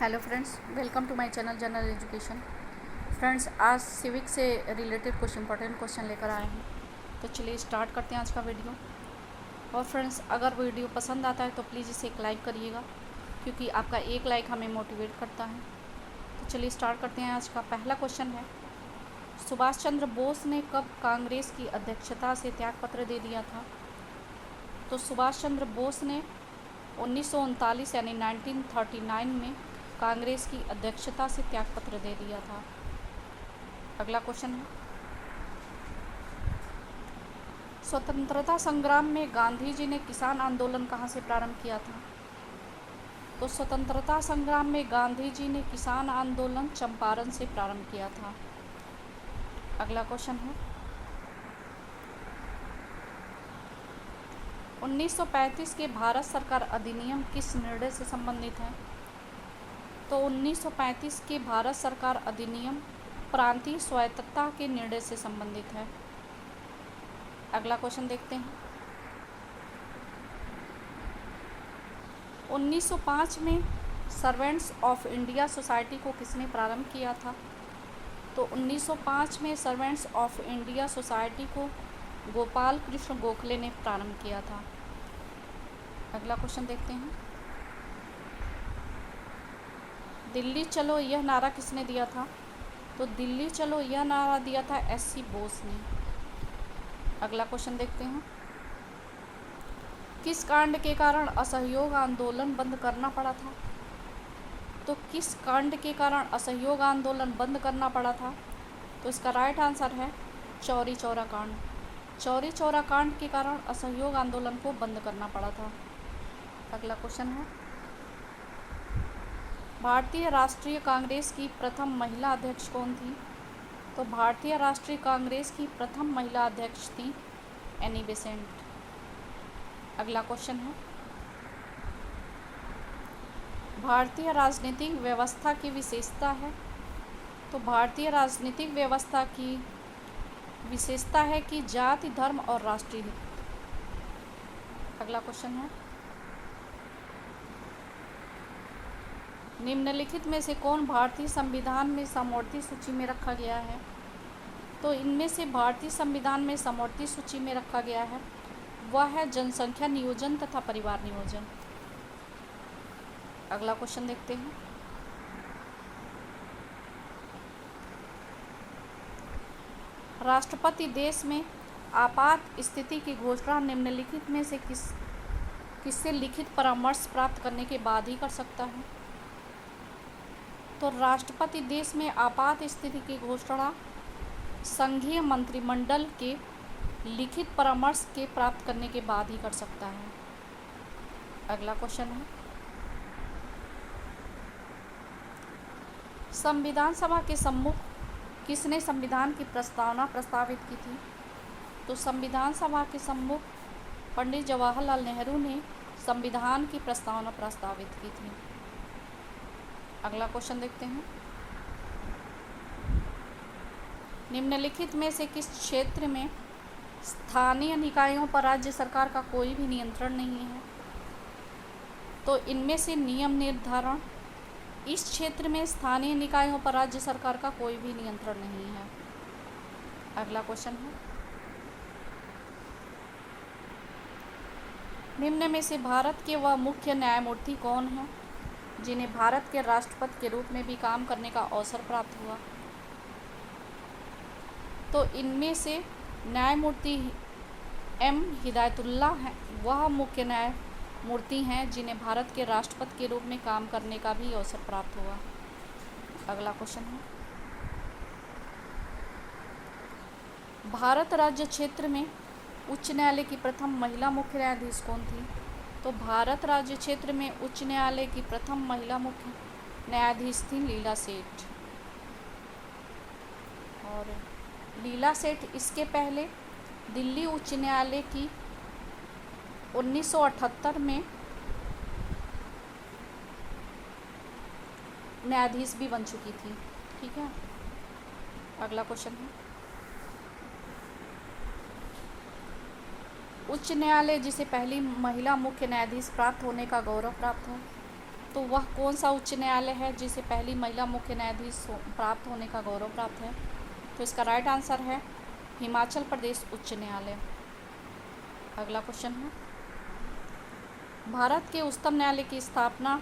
Hello friends, welcome to my channel general education. Friends, आज civic से related कुछ important question लेकर आए हैं, तो चलिए स्टार्ट करते हैं आज का वीडियो। और फ्रेंड्स, अगर वीडियो पसंद आता है तो प्लीज़ इसे एक लाइक करिएगा, क्योंकि आपका एक लाइक हमें मोटिवेट करता है। तो चलिए स्टार्ट करते हैं। आज का पहला क्वेश्चन है, सुभाष चंद्र बोस ने कब कांग्रेस की अध्यक्षता से त्यागपत्र दे दिया था? तो सुभाष चंद्र बोस ने 1939 यानी 1939 में कांग्रेस की अध्यक्षता से त्यागपत्र दे दिया था। अगला क्वेश्चन है, स्वतंत्रता संग्राम में गांधी जी ने किसान आंदोलन कहाँ से प्रारंभ किया था? तो स्वतंत्रता संग्राम में गांधी जी ने किसान आंदोलन चंपारण से प्रारंभ किया था। अगला क्वेश्चन है, 1935 के भारत सरकार अधिनियम किस निर्णय से संबंधित है? तो 1935 के भारत सरकार अधिनियम प्रांतीय स्वायत्तता के निर्णय से संबंधित है। अगला क्वेश्चन देखते हैं, 1905 में सर्वेंट्स ऑफ इंडिया सोसाइटी को किसने प्रारंभ किया था? तो 1905 में सर्वेंट्स ऑफ इंडिया सोसाइटी को गोपाल कृष्ण गोखले ने प्रारंभ किया था। अगला क्वेश्चन देखते हैं, दिल्ली चलो यह नारा किसने दिया था? तो दिल्ली चलो यह नारा दिया था एस.सी. बोस ने। अगला क्वेश्चन देखते हैं, किस कांड के कारण असहयोग आंदोलन बंद करना पड़ा था? तो किस कांड के कारण असहयोग आंदोलन बंद करना पड़ा था? तो इसका राइट आंसर है चौरी चौरा कांड। चौरी चौरा कांड के कारण असहयोग आंदोलन को बंद करना पड़ा था। अगला क्वेश्चन है, भारतीय राष्ट्रीय कांग्रेस की प्रथम महिला अध्यक्ष कौन थी? तो भारतीय राष्ट्रीय कांग्रेस की प्रथम महिला अध्यक्ष थी एनी बेसेंट। अगला क्वेश्चन है, भारतीय राजनीतिक व्यवस्था की विशेषता है? तो भारतीय राजनीतिक व्यवस्था की विशेषता है कि जाति, धर्म और राष्ट्रीय हित। अगला क्वेश्चन है, निम्नलिखित में से कौन भारतीय संविधान में समवर्ती सूची में रखा गया है? तो इनमें से भारतीय संविधान में समवर्ती सूची में रखा गया है वह है जनसंख्या नियोजन तथा परिवार नियोजन। अगला क्वेश्चन देखते हैं, राष्ट्रपति देश में आपात स्थिति की घोषणा निम्नलिखित में से किससे लिखित परामर्श प्राप्त करने के बाद ही कर सकता है? तो राष्ट्रपति देश में आपात स्थिति की घोषणा संघीय मंत्रिमंडल के लिखित परामर्श के प्राप्त करने के बाद ही कर सकता है। अगला क्वेश्चन है, संविधान सभा के सम्मुख किसने संविधान की प्रस्तावना प्रस्तावित की थी? तो संविधान सभा के सम्मुख पंडित जवाहरलाल नेहरू ने संविधान की प्रस्तावना प्रस्तावित की थी। अगला क्वेश्चन देखते हैं, निम्नलिखित में से किस क्षेत्र में स्थानीय निकायों पर राज्य सरकार का कोई भी नियंत्रण नहीं है? तो इनमें से नियम निर्धारण, इस क्षेत्र में स्थानीय निकायों पर राज्य सरकार का कोई भी नियंत्रण नहीं है। अगला क्वेश्चन है, निम्न में से भारत के वह मुख्य न्यायमूर्ति कौन हैं जिन्हें भारत के राष्ट्रपति के रूप में भी काम करने का अवसर प्राप्त हुआ? तो इनमें से न्यायमूर्ति एम हिदायतुल्लाह हैं, वह मुख्य न्यायमूर्ति हैं जिन्हें भारत के राष्ट्रपति के रूप में काम करने का भी अवसर प्राप्त हुआ। अगला क्वेश्चन है, भारत राज्य क्षेत्र में उच्च न्यायालय की प्रथम महिला मुख्य न्यायाधीश कौन थी? तो भारत राज्य क्षेत्र में उच्च न्यायालय की प्रथम महिला मुख्य न्यायाधीश थी लीला सेठ। और लीला सेठ इसके पहले दिल्ली उच्च न्यायालय की 1978 में न्यायाधीश भी बन चुकी थी। ठीक है। अगला क्वेश्चन है, उच्च न्यायालय जिसे पहली महिला मुख्य न्यायाधीश प्राप्त होने का गौरव प्राप्त है? तो वह कौन सा उच्च न्यायालय है जिसे पहली महिला मुख्य न्यायाधीश प्राप्त होने का गौरव प्राप्त है? तो इसका राइट आंसर है हिमाचल प्रदेश उच्च न्यायालय। अगला क्वेश्चन है, भारत के उच्चतम न्यायालय की स्थापना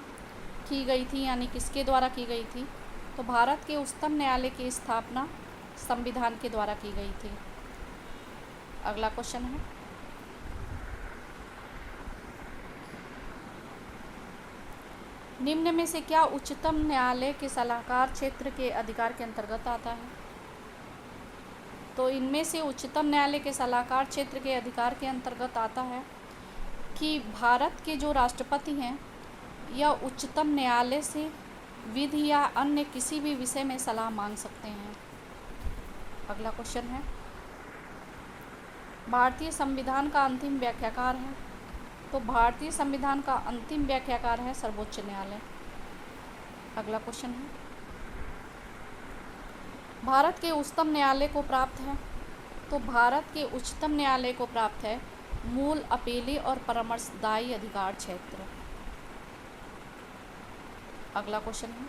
की गई थी, यानी किसके द्वारा की गई थी? तो भारत के उच्चतम न्यायालय की स्थापना संविधान के द्वारा की गई थी। अगला क्वेश्चन है, निम्न में से क्या उच्चतम न्यायालय के सलाहकार क्षेत्र के अधिकार के अंतर्गत आता है? तो इनमें से उच्चतम न्यायालय के सलाहकार क्षेत्र के अधिकार के अंतर्गत आता है कि भारत के जो राष्ट्रपति हैं या उच्चतम न्यायालय से विधि या अन्य किसी भी विषय में सलाह मांग सकते हैं। अगला क्वेश्चन है, भारतीय संविधान का अंतिम व्याख्याकार है? तो भारतीय संविधान का अंतिम व्याख्याकार है सर्वोच्च न्यायालय। अगला क्वेश्चन है, भारत के उच्चतम न्यायालय को प्राप्त है? तो भारत के उच्चतम न्यायालय को प्राप्त है मूल अपीली और परामर्शदायी अधिकार क्षेत्र। अगला क्वेश्चन है,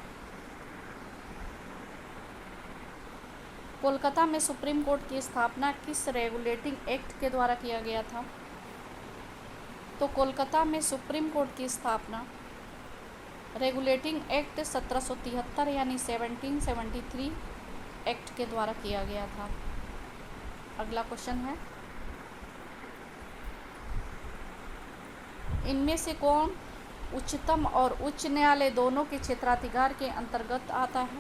कोलकाता में सुप्रीम कोर्ट की स्थापना किस रेगुलेटिंग एक्ट के द्वारा किया गया था? तो कोलकाता में सुप्रीम कोर्ट की स्थापना रेगुलेटिंग एक्ट 1773 यानी 1773 एक्ट के द्वारा किया गया था। अगला क्वेश्चन है, इनमें से कौन उच्चतम और उच्च न्यायालय दोनों के क्षेत्राधिकार के अंतर्गत आता है?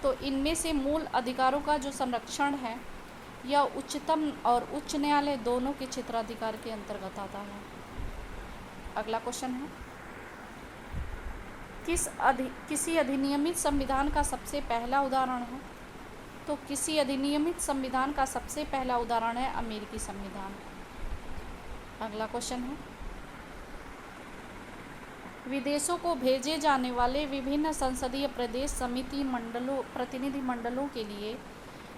तो इनमें से मूल अधिकारों का जो संरक्षण है यह उच्चतम और उच्च न्यायालय दोनों के क्षेत्राधिकार के अंतर्गत आता है। अगला क्वेश्चन है, किसी अधिनियमित संविधान का सबसे पहला उदाहरण है? तो किसी अधिनियमित संविधान का सबसे पहला उदाहरण है अमेरिकी संविधान। अगला क्वेश्चन है, विदेशों को भेजे जाने वाले विभिन्न संसदीय प्रदेश समिति प्रतिनिधि मंडलों के लिए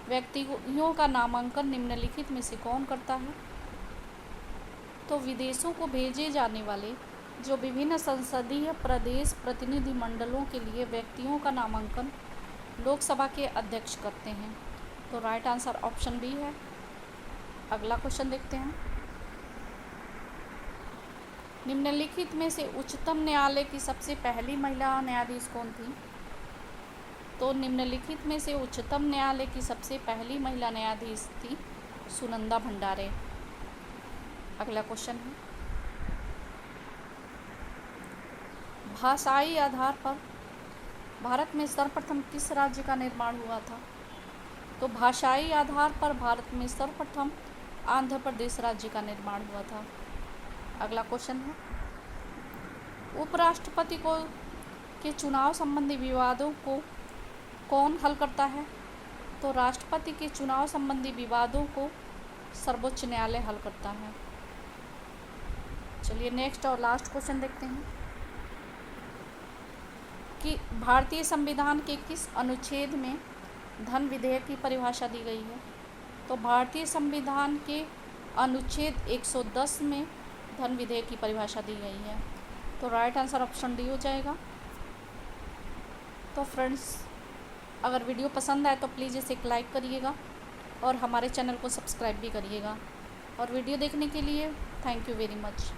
व्यक्तियों का नामांकन निम्नलिखित में से कौन करता है? तो विदेशों को भेजे जाने वाले जो विभिन्न संसदीय प्रदेश प्रतिनिधि मंडलों के लिए व्यक्तियों का नामांकन लोकसभा के अध्यक्ष करते हैं। तो राइट आंसर ऑप्शन बी है। अगला क्वेश्चन देखते हैं, निम्नलिखित में से उच्चतम न्यायालय की सबसे पहली महिला न्यायाधीश कौन थी? तो निम्नलिखित में से उच्चतम न्यायालय की सबसे पहली महिला न्यायाधीश थी सुनंदा भंडारे। अगला क्वेश्चन है, भाषाई आधार पर भारत में सर्वप्रथम किस राज्य का निर्माण हुआ था? तो भाषाई आधार पर भारत में सर्वप्रथम आंध्र प्रदेश राज्य का निर्माण हुआ था। अगला क्वेश्चन है, उपराष्ट्रपति के चुनाव संबंधी विवादों को कौन हल करता है? तो राष्ट्रपति के चुनाव संबंधी विवादों को सर्वोच्च न्यायालय हल करता है। चलिए नेक्स्ट और लास्ट क्वेश्चन देखते हैं कि भारतीय संविधान के किस अनुच्छेद में धन विधेयक की परिभाषा दी गई है? तो भारतीय संविधान के अनुच्छेद 110 में धन विधेयक की परिभाषा दी गई है। तो राइट आंसर ऑप्शन डी हो जाएगा। तो फ्रेंड्स, अगर वीडियो पसंद आए तो प्लीज़ इसे एक लाइक करिएगा और हमारे चैनल को सब्सक्राइब भी करिएगा। और वीडियो देखने के लिए थैंक यू वेरी मच।